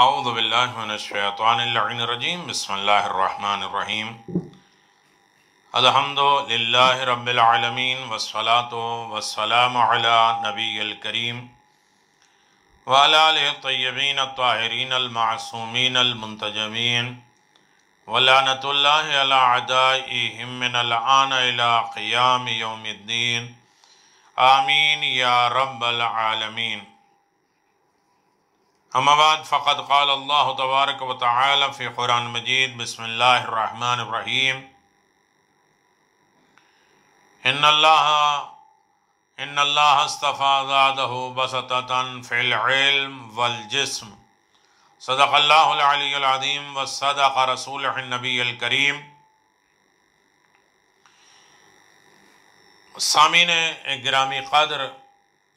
اعوذ باللہ من الشیطان اللعین الرجیم بسم اللہ الرحمن الرحیم الحمد للہ رب العالمین والصلاة والسلام علی نبی الکریم وعلی آلہ الطیبین الطاہرین المعصومین المنتجبین ولعنۃ اللہ علی اعدائہم من الآن الی قیام یوم الدین آمین یا رب العالمین۔ اما بعد فقد قال اللہ تبارک و تعالی فی قرآن مجید بسم اللہ الرحمن الرحیم ان اللہ اصطفى زادہ بسطة فی العلم والجسم صدق اللہ العلی العظیم وصدق رسولہ النبی الکریم۔ سامعین گرامی قدر،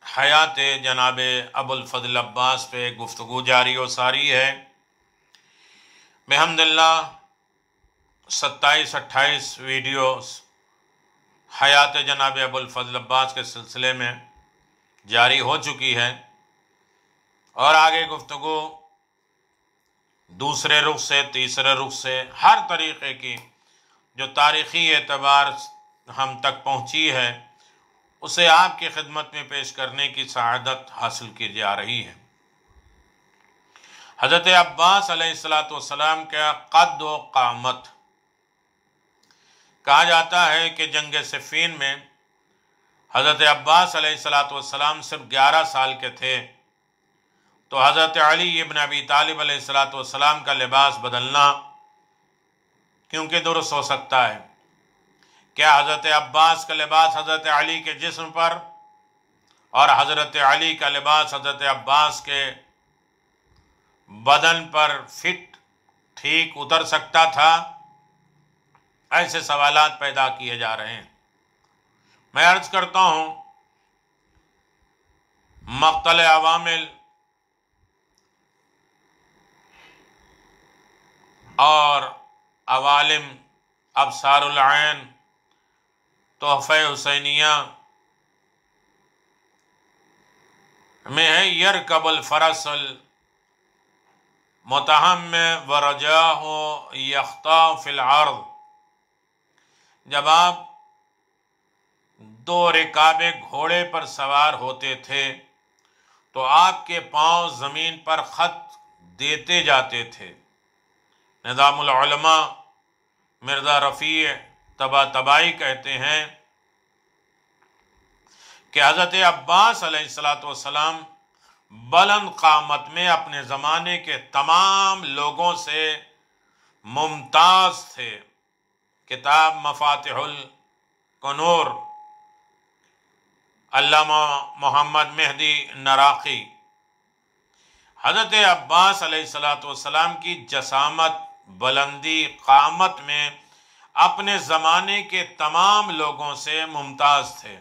حیات جناب ابو الفضل عباس پہ گفتگو جاری و ساری ہے۔ بحمد اللہ 27-28 ویڈیوز حیات جناب ابو الفضل عباس کے سلسلے میں جاری ہو چکی ہے، اور آگے گفتگو دوسرے رخ سے، تیسرے رخ سے، ہر طریقے کی جو تاریخی اعتبار ہم تک پہنچی ہے اسے آپ کی خدمت میں پیش کرنے کی سعادت حاصل کی جا رہی ہے۔ حضرت عباس علیہ السلام کا قد و قامت، کہا جاتا ہے کہ جنگ صفین میں حضرت عباس علیہ السلام صرف 11 سال کے تھے، تو حضرت علی ابن ابی طالب علیہ السلام کا لباس بدلنا کیونکہ درست ہو سکتا ہے؟ کیا حضرت عباس کا لباس حضرت علی کے جسم پر اور حضرت علی کا لباس حضرت عباس کے بدن پر فٹ ٹھیک اتر سکتا تھا؟ ایسے سوالات پیدا کیے جا رہے ہیں۔ میں عرض کرتا ہوں، مختلف عوامل اور عوالم ابصار العین تحفہ حسینیہ میں ہے یرکب الفرس المتہم ورجاہ یخطا فی العرض۔ جب آپ 2 رکابے گھوڑے پر سوار ہوتے تھے تو آپ کے پاؤں زمین پر خط دیتے جاتے تھے۔ نظام العلماء مرزا رفیع طباطبائی کہتے ہیں کہ حضرت عباس علیہ السلام بلند قامت میں اپنے زمانے کے تمام لوگوں سے ممتاز تھے۔ کتاب مفاتح الکنور علامہ محمد مہدی نراقی، حضرت عباس علیہ السلام کی جسامت، بلندی، قامت میں اپنے زمانے کے تمام لوگوں سے ممتاز تھے۔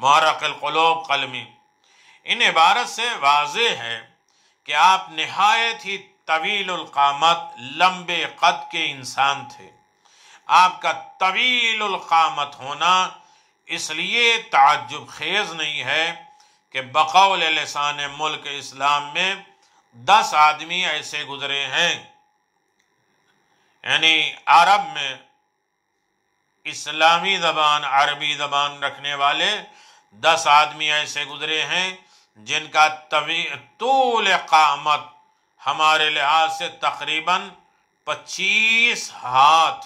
محرق القلوب قلمی، ان عبارت سے واضح ہے کہ آپ نہایت ہی طویل القامت، لمبے قد کے انسان تھے۔ آپ کا طویل القامت ہونا اس لیے تعجب خیز نہیں ہے کہ بقول لسان ملک اسلام میں 10 آدمی ایسے گزرے ہیں، یعنی عرب میں اسلامی زبان، عربی زبان رکھنے والے 10 آدمی ایسے گزرے ہیں جن کا طول قامت ہمارے لحاظ سے تقریباً 25 ہاتھ،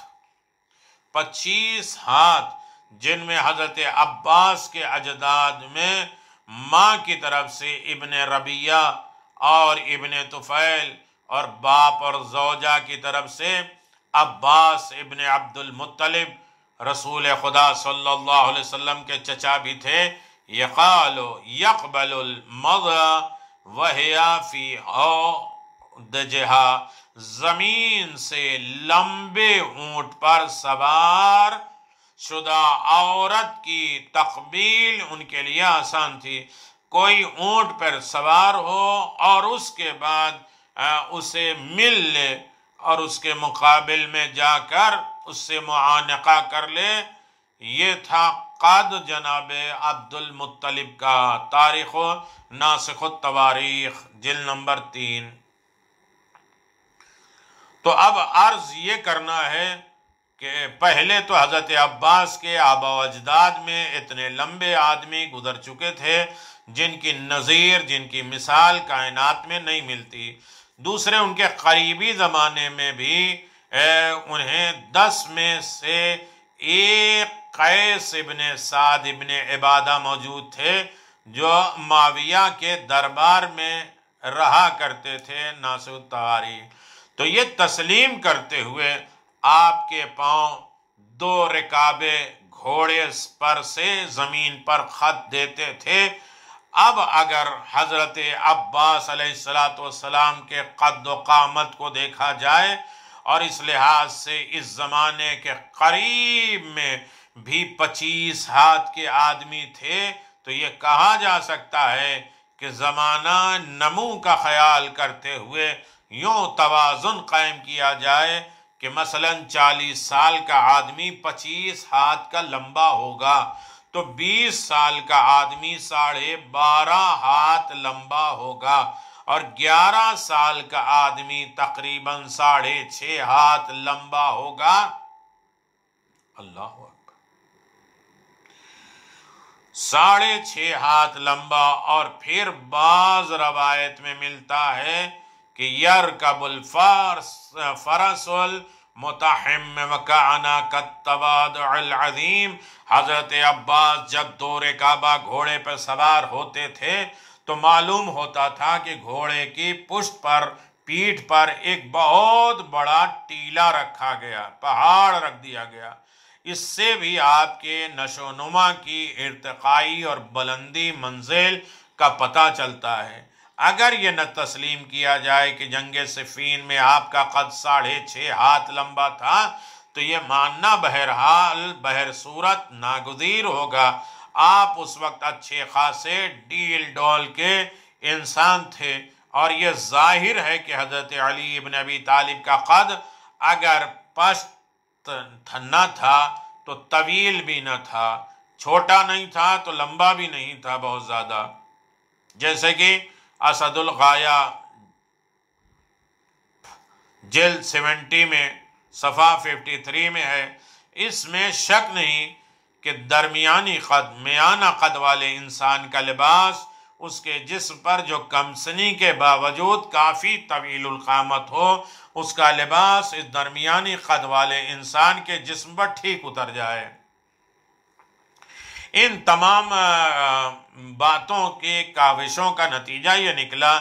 جن میں حضرت عباس کے اجداد میں ماں کی طرف سے ابن ربیہ اور ابن طفیل، اور باپ اور زوجہ کی طرف سے عباس ابن عبد المطلب رسول خدا صلی اللہ علیہ وسلم کے چچا بھی تھے۔ یقبل المضى وهي في عودجها، زمین سے لمبے اونٹ پر سوار شدہ عورت کی تقبیل ان کے لیے آسان تھی۔ کوئی اونٹ پر سوار ہو اور اس کے بعد اسے مل لے اور اس کے مقابل میں جا کر اس سے معانقہ کر لے، یہ تھا قد جناب عبد المطلب کا۔ تاریخ و ناسخ التواریخ جلد نمبر 3۔ تو اب عرض یہ کرنا ہے کہ پہلے تو حضرت عباس کے آبا و اجداد میں اتنے لمبے آدمی گزر چکے تھے جن کی نظیر، جن کی مثال کائنات میں نہیں ملتی۔ دوسرے ان کے قریبی زمانے میں بھی انہیں 10 میں سے ایک قیس ابن سعد ابن عبادہ موجود تھے جو معاویہ کے دربار میں رہا کرتے تھے، ناصر التواری۔ تو یہ تسلیم کرتے ہوئے آپ کے پاؤں 2 رکابے گھوڑے پر سے زمین پر خط دیتے تھے۔ اب اگر حضرت عباس علیہ السلام کے قد و قامت کو دیکھا جائے اور اس لحاظ سے اس زمانے کے قریب میں بھی 25 ہاتھ کے آدمی تھے تو یہ کہا جا سکتا ہے کہ زمانہ نمو کا خیال کرتے ہوئے یوں توازن قائم کیا جائے کہ مثلا 40 سال کا آدمی 25 ہاتھ کا لمبا ہوگا تو 20 سال کا آدمی 12.5 ہاتھ لمبا ہوگا اور 11 سال کا آدمی تقریباً 6.5 ہاتھ لمبا ہوگا۔ اللہ اکبر، 6.5 ہاتھ لمبا۔ اور پھر بعض روایت میں ملتا ہے کہ یرکب الفرس المتحم وکعنا کالتواضع العظیم۔ حضرت عباس جب 2 رکابہ گھوڑے پر سوار ہوتے تھے تو معلوم ہوتا تھا کہ گھوڑے کی پشت پر، پیٹھ پر ایک بہت بڑا ٹیلا رکھا گیا، پہاڑ رکھ دیا گیا۔ اس سے بھی آپ کے نشو و نما کی ارتقائی اور بلندی منزل کا پتہ چلتا ہے۔ اگر یہ نہ تسلیم کیا جائے کہ جنگ صفین میں آپ کا قد 6.5 ہاتھ لمبا تھا تو یہ ماننا بہرحال بہر صورت ناگزیر ہوگا۔ آپ اس وقت اچھے خاصے ڈیل ڈول کے انسان تھے اور یہ ظاہر ہے کہ حضرت علی ابن ابی طالب کا قد اگر پست نہ تھا تو طویل بھی نہ تھا، چھوٹا نہیں تھا تو لمبا بھی نہیں تھا بہت زیادہ، جیسے کہ اسد الغایہ جلد 70 میں صفحہ 53 میں ہے۔ اس میں شک نہیں کہ درمیانی قد، میانہ قد والے انسان کا لباس اس کے جسم پر جو کمسنی کے باوجود کافی طویل القامت ہو، اس کا لباس اس درمیانی قد والے انسان کے جسم پر ٹھیک اتر جائے۔ ان تمام باتوں کے کاوشوں کا نتیجہ یہ نکلا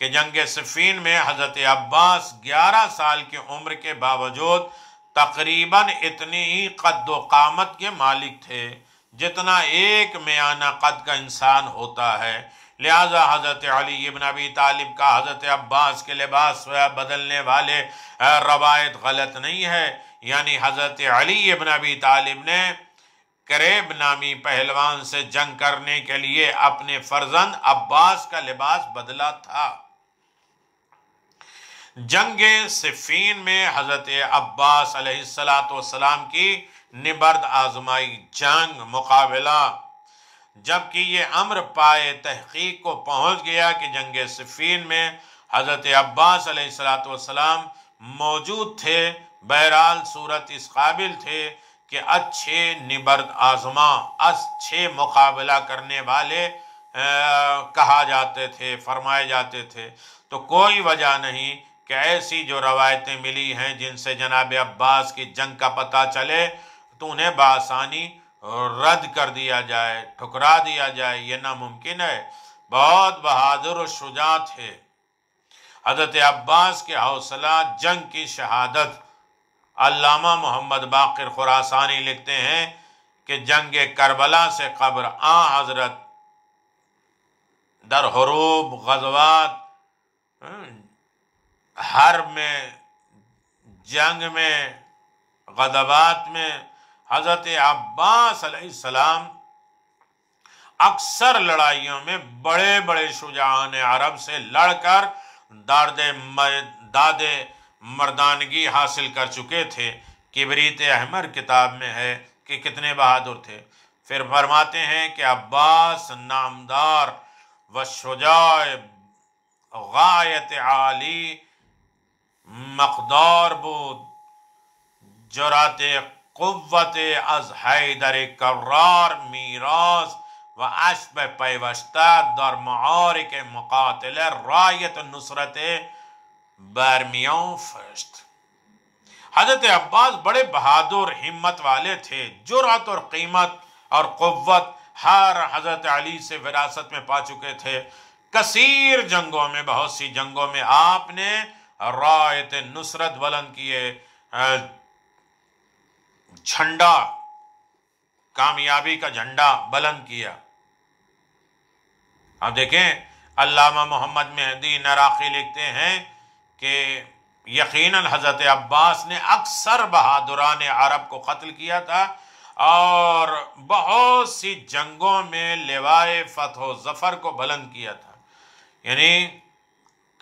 کہ جنگ صفین میں حضرت عباس 11 سال کی عمر کے باوجود تقریباً اتنی ہی قد و قامت کے مالک تھے جتنا ایک میانہ قد کا انسان ہوتا ہے۔ لہذا حضرت علی ابن ابی طالب کا حضرت عباس کے لباس بدلنے والے روایت غلط نہیں ہے، یعنی حضرت علی ابن ابی طالب نے کریب نامی پہلوان سے جنگ کرنے کے لیے اپنے فرزند عباس کا لباس بدلا تھا۔ جنگ صفین میں حضرت عباس علیہ السلام کی نبرد آزمائی جنگ مقابلہ، جبکہ یہ امر پائے تحقیق کو پہنچ گیا کہ جنگ صفین میں حضرت عباس علیہ السلام موجود تھے، بہرحال صورت اس قابل تھے کہ اچھے نبرد آزما، اچھے مقابلہ کرنے والے کہا جاتے تھے، فرمائے جاتے تھے۔ تو کوئی وجہ نہیں کہ ایسی جو روایتیں ملی ہیں جن سے جناب عباس کی جنگ کا پتہ چلے تو انہیں بآسانی رد کر دیا جائے، ٹھکرا دیا جائے، یہ ناممکن ہے۔ بہت بہادر و شجاع تھے حضرت عباس کے حوصلہ جنگ کی شہادت۔ علامہ محمد باقر خراسانی لکھتے ہیں کہ جنگ کربلا سے قبل حضرت در حروب، غزوات، حرب میں، جنگ میں، غزوات میں حضرت عباس علیہ السلام اکثر لڑائیوں میں بڑے بڑے شجاعان عرب سے لڑ کر داد مردانگی حاصل کر چکے تھے۔ کبریت احمر کتاب میں ہے کہ کتنے بہادر تھے۔ پھر فرماتے ہیں کہ عباس نامدار و شجاع غایت عالی مقدار بود جرأت قوت از حیدر کرار میراث و اسب پیوسته در معارک مقاتله رایت نصرت برمیان فرشت۔ حضرت عباس بڑے بہادر ہمت والے تھے، جرأت اور قیمت اور قوت ہر حضرت علی سے وراثت میں پا چکے تھے۔ کثیر جنگوں میں، بہت سی جنگوں میں آپ نے رایت نصرت بلند کیے، جھنڈا، کامیابی کا جھنڈا بلند کیا۔ اب دیکھیں علامہ محمد مہدی نراقی لکھتے ہیں کہ یقیناً حضرت عباس نے اکثر بہادران عرب کو قتل کیا تھا اور بہت سی جنگوں میں لوائے فتح و ظفر کو بلند کیا تھا، یعنی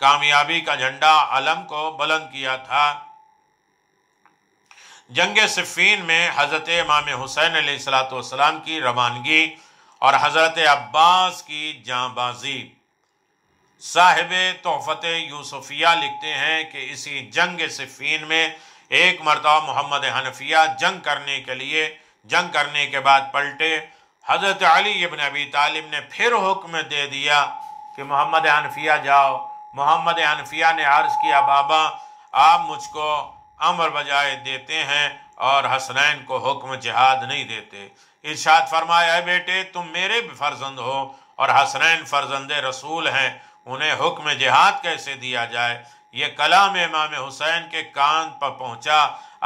کامیابی کا جھنڈا علم کو بلند کیا تھا۔ جنگ صفین میں حضرت امام حسین علیہ السلام کی روانگی اور حضرت عباس کی جاں بازی، صاحب تحفت یوسفیہ لکھتے ہیں کہ اسی جنگ صفین میں ایک مرتبہ محمد حنفیہ جنگ کرنے کے بعد پلٹے۔ حضرت علی ابن ابی طالب نے پھر حکم دے دیا کہ محمد حنفیہ جاؤ۔ محمد حنفیہ نے عرض کیا بابا آپ مجھ کو امر بجائے دیتے ہیں اور حسنین کو حکم جہاد نہیں دیتے۔ ارشاد فرمایا اے بیٹے تم میرے بھی فرزند ہو اور حسنین فرزند رسول ہیں، انہیں حکم جہاد کیسے دیا جائے؟ یہ کلام امام حسین کے کان پر پہنچا،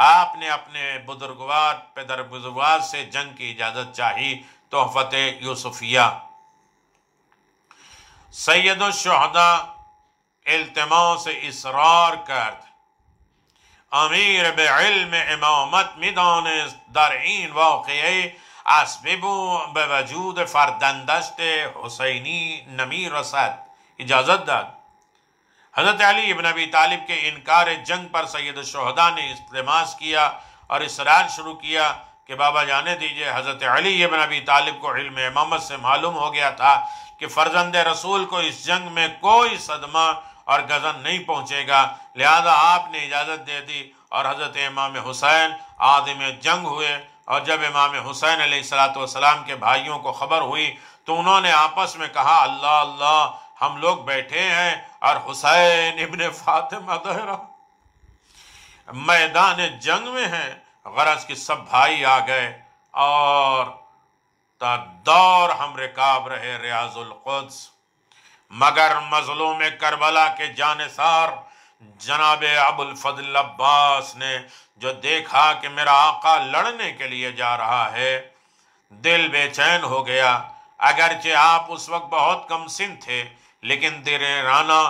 آپ نے اپنے پدر بزرگوار سے جنگ کی اجازت چاہی۔ تحفت یوسفیہ۔ سید الشہداء التماس اصرار کرد، امیر به علم امامت میدانست در این واقعه اسباب به وجود فردندشت حسینی نمی رسد، اجازت داد۔ حضرت علی ابن ابی طالب کے انکار جنگ پر سید الشہداء نے التماس کیا اور اصرار شروع کیا کہ بابا جانے دیجئے۔ حضرت علی ابن ابی طالب کو علم امامت سے معلوم ہو گیا تھا کہ فرزند رسول کو اس جنگ میں کوئی صدمہ اور غزن نہیں پہنچے گا، لہذا آپ نے اجازت دے دی اور حضرت امام حسین عازم جنگ ہوئے۔ اور جب امام حسین علیہ السلام کے بھائیوں کو خبر ہوئی تو انہوں نے آپس میں کہا اللہ اللہ، ہم لوگ بیٹھے ہیں اور حسین ابن فاطمہ زہرا میدان جنگ میں ہیں۔ غرض کہ سب بھائی آ گئے اور تا دور ہم رکاب رہے ریاض القدس، مگر مظلوم کربلا کے جانثار جناب ابو الفضل عباس نے جو دیکھا کہ میرا آقا لڑنے کے لیے جا رہا ہے، دل بے چین ہو گیا۔ اگرچہ آپ اس وقت بہت کم سن تھے لیکن دیرانہ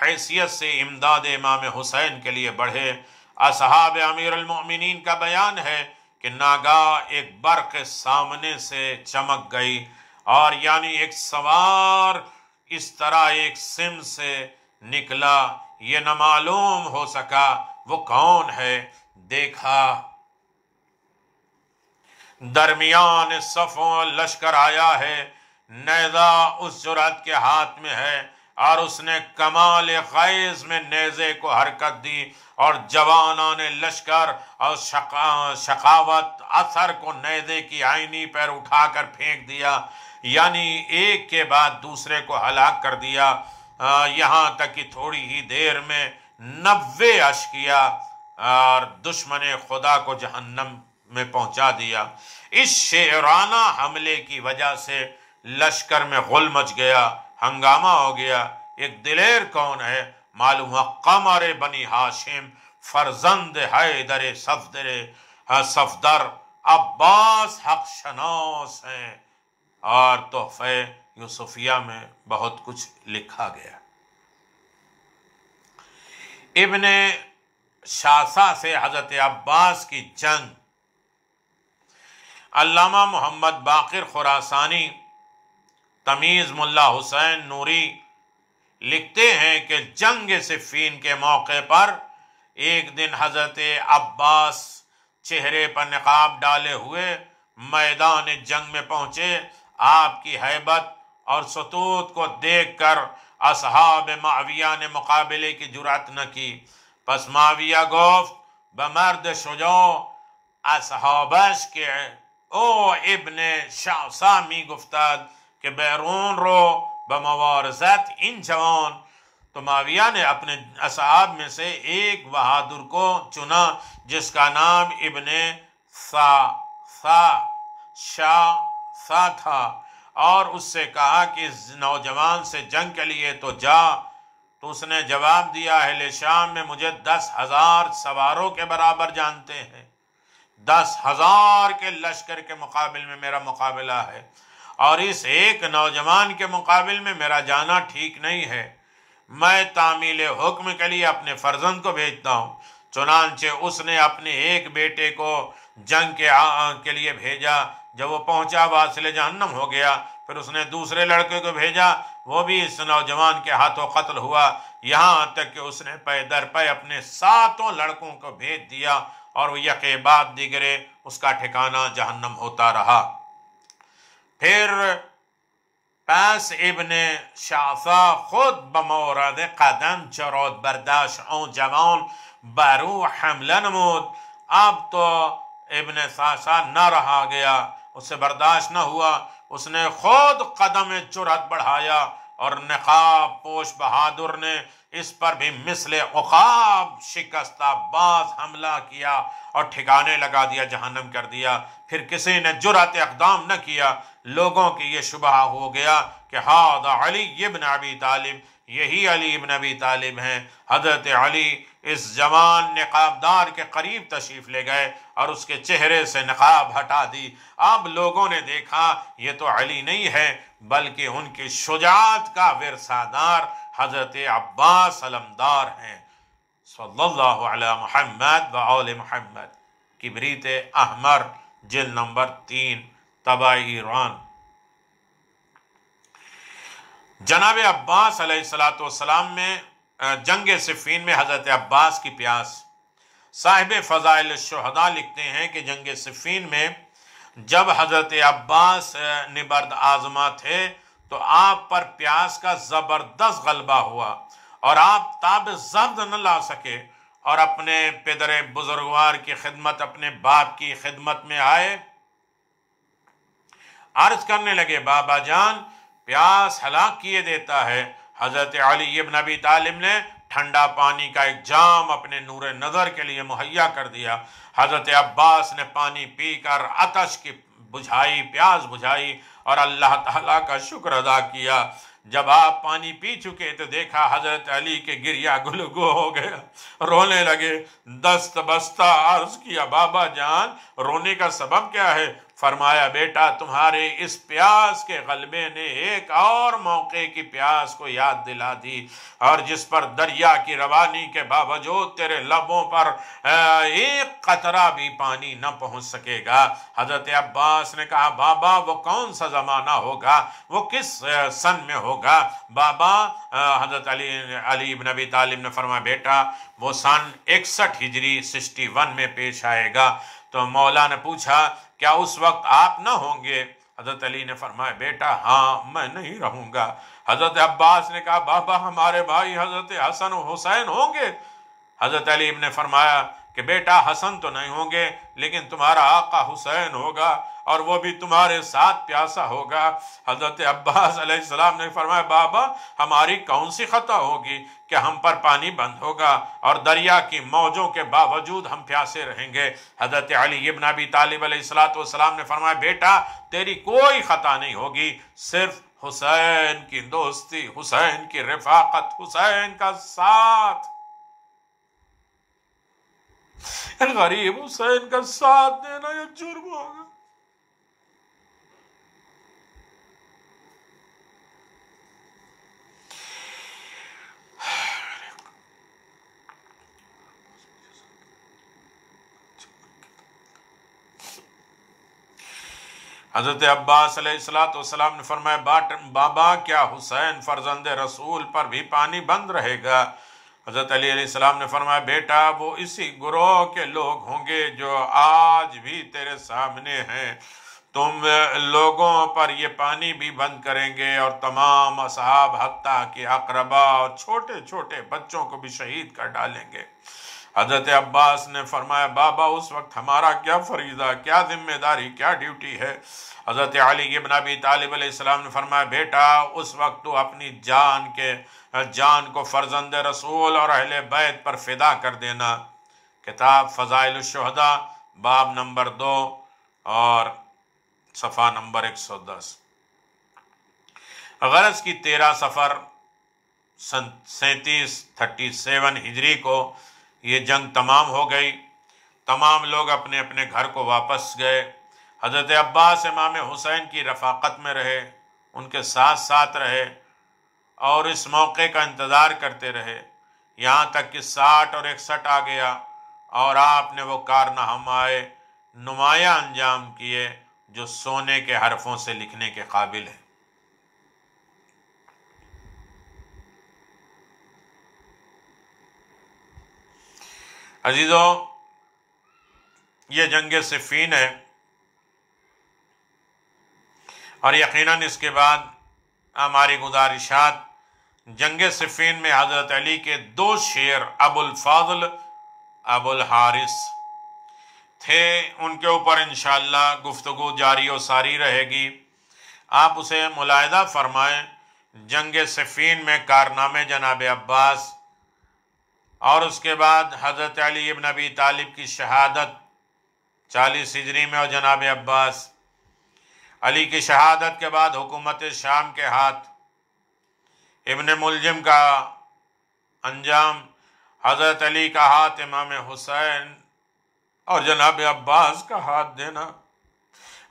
حیثیت سے امداد امام حسین کے لیے بڑھے۔ اصحاب امیر المؤمنین کا بیان ہے کہ ناگاہ ایک برق سامنے سے چمک گئی اور یعنی ایک سوار اس طرح ایک سم سے نکلا، یہ نہ معلوم ہو سکا وہ کون ہے۔ دیکھا درمیان صفوں لشکر آیا ہے، نیزہ اس جرأت کے ہاتھ میں ہے اور اس نے کمال غیظ میں نیزے کو حرکت دی اور جوانان لشکر اور شقاوت اثر کو نیزے کی آئینی پر اٹھا کر پھینک دیا، یعنی ایک کے بعد دوسرے کو ہلاک کر دیا، یہاں تک کہ تھوڑی ہی دیر میں 90 اشقیا اور دشمن خدا کو جہنم میں پہنچا دیا۔ اس شعرانہ حملے کی وجہ سے لشکر میں غل مچ گیا، ہنگامہ ہو گیا۔ ایک دلیر کون ہے؟ معلوم ہوا قمر بنی ہاشم فرزند حیدر صفدر عباس حق شناس ہیں، اور تحفہ یوسفیہ میں بہت کچھ لکھا گیا۔ ابن شاسا سے حضرت عباس کی جنگ۔ علامہ محمد باقر خراسانی تمیز ملا حسین نوری لکھتے ہیں کہ جنگ صفین کے موقع پر ایک دن حضرت عباس چہرے پر نقاب ڈالے ہوئے میدان جنگ میں پہنچے۔ آپ کی ہیبت اور سطوت کو دیکھ کر اصحاب معاویہ نے مقابلے کی جرأت نہ کی۔ پس معاویه گفت به مرد شجاع اصحابش که او ابن شعصا می گفتد که بیرون رو به مبارزت این جوان. تو معاویہ نے اپنے اصحاب میں سے ایک بہادر کو چنا جس کا نام ابن سا تھا، اور اس سے کہا کہ اس نوجوان سے جنگ کے لیے تو جا۔ تو اس نے جواب دیا اہل شام میں مجھے 10,000 سواروں کے برابر جانتے ہیں، 10,000 کے لشکر کے مقابل میں میرا مقابلہ ہے، اور اس ایک نوجوان کے مقابل میں میرا جانا ٹھیک نہیں ہے۔ میں تعمیل حکم کے لیے اپنے فرزند کو بھیجتا ہوں۔ چنانچہ اس نے اپنے ایک بیٹے کو جنگ کے لیے بھیجا۔ جب وہ پہنچا واصل جہنم ہو گیا۔ پھر اس نے دوسرے لڑکے کو بھیجا، وہ بھی اس نوجوان کے ہاتھوں قتل ہوا، یہاں تک کہ اس نے پے در پے اپنے 7 لڑکوں کو بھیج دیا، اور وہ یکے بعد دیگرے اس کا ٹھکانہ جہنم ہوتا رہا۔ پھر پس ابن شعصا خود بمورد قدم جرات برداشت آن جوان برو حمله نمود۔ اب تو ابن شعصا نہ رہا گیا، اسے برداشت نہ ہوا، اس نے خود قدم جرات بڑھایا، اور نقاب پوش بہادر نے اس پر بھی مثل عقاب شکستہ باز حملہ کیا اور ٹھکانے لگا دیا، جہنم کر دیا۔ پھر کسی نے جرأت اقدام نہ کیا۔ لوگوں کی یہ شبہ ہو گیا کہ ہذا علی ابن ابی طالب، یہی علی ابن ابی طالب ہیں۔ حضرت علی اس جوان نقاب دار کے قریب تشریف لے گئے اور اس کے چہرے سے نقاب ہٹا دی۔ اب لوگوں نے دیکھا یہ تو علی نہیں ہے بلکہ ان کی شجاعت کا ورثہ حضرت عباس علمدار ہیں۔ صلی اللہ علی محمد و آل محمد۔ کبریت احمر جلد نمبر 3 طبع ایران۔ جناب عباس علیہ السلام میں جنگ صفین میں حضرت عباس کی پیاس۔ صاحب فضائل الشہداء لکھتے ہیں کہ جنگ صفین میں جب حضرت عباس نبرد آزما تھے تو آپ پر پیاس کا زبردست غلبہ ہوا، اور آپ تاب ضبط نہ لا سکے، اور اپنے پدر بزرگوار کی خدمت، اپنے باپ کی خدمت میں آئے۔ عرض کرنے لگے بابا جان پیاس ہلاک کیے دیتا ہے۔ حضرت علی ابن ابی طالب نے ٹھنڈا پانی کا ایک جام اپنے نور نظر کے لیے مہیا کر دیا۔ حضرت عباس نے پانی پی کر عطش کی بجھائی، پیاس بجھائی، اور اللہ تعالیٰ کا شکر ادا کیا۔ جب آپ پانی پی چکے تو دیکھا حضرت علی کے گریا گلگو ہو گیا، رونے لگے۔ دست بستہ عرض کیا بابا جان رونے کا سبب کیا ہے؟ فرمایا بیٹا تمہارے اس پیاس کے غلبے نے ایک اور موقع کی پیاس کو یاد دلا دی، اور جس پر دریا کی روانی کے باوجود تیرے لبوں پر ایک قطرہ بھی پانی نہ پہنچ سکے گا۔ حضرت عباس نے کہا بابا وہ کون سا زمانہ ہوگا، وہ کس سن میں ہوگا؟ بابا حضرت علی ابن ابی طالب نے فرمایا بیٹا وہ سن 61 ہجری 61 میں پیش آئے گا۔ تو مولا نے پوچھا کیا اس وقت آپ نہ ہوں گے؟ حضرت علی نے فرمایا بیٹا ہاں میں نہیں رہوں گا۔ حضرت عباس نے کہا بابا ہمارے بھائی حضرت حسن و حسین ہوں گے؟ حضرت علی نے فرمایا کہ بیٹا حسن تو نہیں ہوں گے لیکن تمہارا آقا حسین ہوگا، اور وہ بھی تمہارے ساتھ پیاسا ہوگا۔ حضرت عباس علیہ السلام نے فرمایا بابا ہماری کون سی خطا ہوگی کہ ہم پر پانی بند ہوگا اور دریا کی موجوں کے باوجود ہم پیاسے رہیں گے؟ حضرت علی ابن ابی طالب علیہ السلام نے فرمایا بیٹا تیری کوئی خطا نہیں ہوگی، صرف حسین کی دوستی، حسین کی رفاقت، حسین کا ساتھ، غریب حسین کا ساتھ دینا یہ جرم ہوگا۔ حضرت عباس علیہ السلام نے فرمایا بابا کیا حسین فرزند رسول پر بھی پانی بند رہے گا؟ حضرت علی علیہ السلام نے فرمایا بیٹا وہ اسی گروہ کے لوگ ہوں گے جو آج بھی تیرے سامنے ہیں۔ تم لوگوں پر یہ پانی بھی بند کریں گے اور تمام اصحاب حتیٰ کہ اقربا اور چھوٹے چھوٹے بچوں کو بھی شہید کر ڈالیں گے۔ حضرت عباس نے فرمایا بابا اس وقت ہمارا کیا فریضہ، کیا ذمہ داری، کیا ڈیوٹی ہے؟ حضرت علی ابن ابی طالب علیہ السلام نے فرمایا بیٹا اس وقت تو اپنی جان کو فرزند رسول اور اہل بیت پر فدا کر دینا۔ کتاب فضائل الشہداء باب نمبر 2 اور صفحہ نمبر 110۔ غرض کی 13 صفر 37 ہجری کو یہ جنگ تمام ہو گئی۔ تمام لوگ اپنے اپنے گھر کو واپس گئے۔ حضرت عباس امام حسین کی رفاقت میں رہے، ان کے ساتھ ساتھ رہے اور اس موقع کا انتظار کرتے رہے، یہاں تک کہ 60 اور 61 آ گیا اور آپ نے وہ کارنامے نمایاں انجام کیے جو سونے کے حرفوں سے لکھنے کے قابل ہیں۔ عزیزو، یہ جنگ صفین ہے اور یقیناً اس کے بعد ہماری گزارشات جنگ صفین میں حضرت علی کے 2 شیر ابو الفضل ابو الحارث تھے، ان کے اوپر انشاءاللہ گفتگو جاری و ساری رہے گی۔ آپ اسے ملاحظہ فرمائیں۔ جنگ صفین میں کارنامے جناب عباس اور اس کے بعد حضرت علی ابن ابی طالب کی شہادت 40 ہجری میں اور جناب عباس علی کی شہادت کے بعد حکومت شام کے ہاتھ ابن ملجم کا انجام، حضرت علی کا ہاتھ امام حسین اور جناب عباس کا ہاتھ دینا،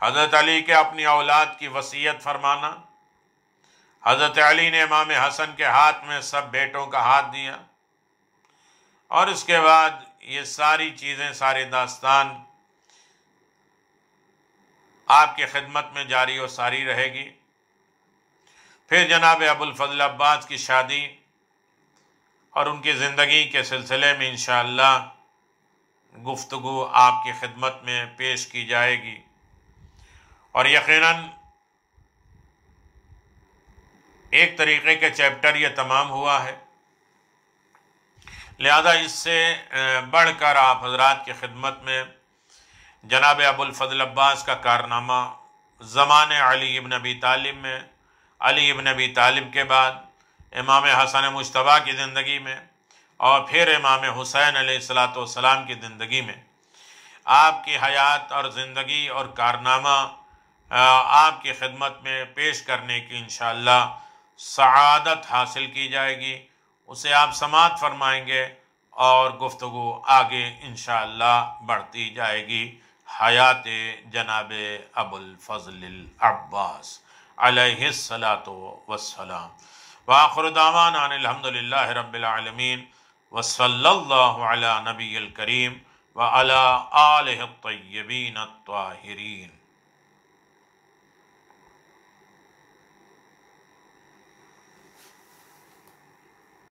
حضرت علی کے اپنی اولاد کی وصیت فرمانا، حضرت علی نے امام حسن کے ہاتھ میں سب بیٹوں کا ہاتھ دیا، اور اس کے بعد یہ ساری چیزیں، ساری داستان آپ کی خدمت میں جاری و ساری رہے گی۔ پھر جناب ابو الفضل عباس کی شادی اور ان کی زندگی کے سلسلے میں انشاءاللہ گفتگو آپ کی خدمت میں پیش کی جائے گی، اور یقیناً ایک طریقے کے چیپٹر یہ تمام ہوا ہے، لہذا اس سے بڑھ کر آپ حضرات کی خدمت میں جناب ابو الفضل عباس کا کارنامہ زمان علی ابن ابی طالب میں، علی ابن ابی طالب کے بعد امام حسن مجتبیٰ کی زندگی میں، اور پھر امام حسین علیہ السلام کی زندگی میں آپ کی حیات اور زندگی اور کارنامہ آپ کی خدمت میں پیش کرنے کی انشاءاللہ سعادت حاصل کی جائے گی، اسے آپ سماعت فرمائیں گے اور گفتگو آگے انشاءاللہ بڑھتی جائے گی۔ حیات جناب ابو الفضل العباس علیہ السلام۔ وآخر دعوانا ان الحمدللہ رب العالمین وصلی اللہ علی نبی الکریم وعلی آلہ الطیبین الطاہرین۔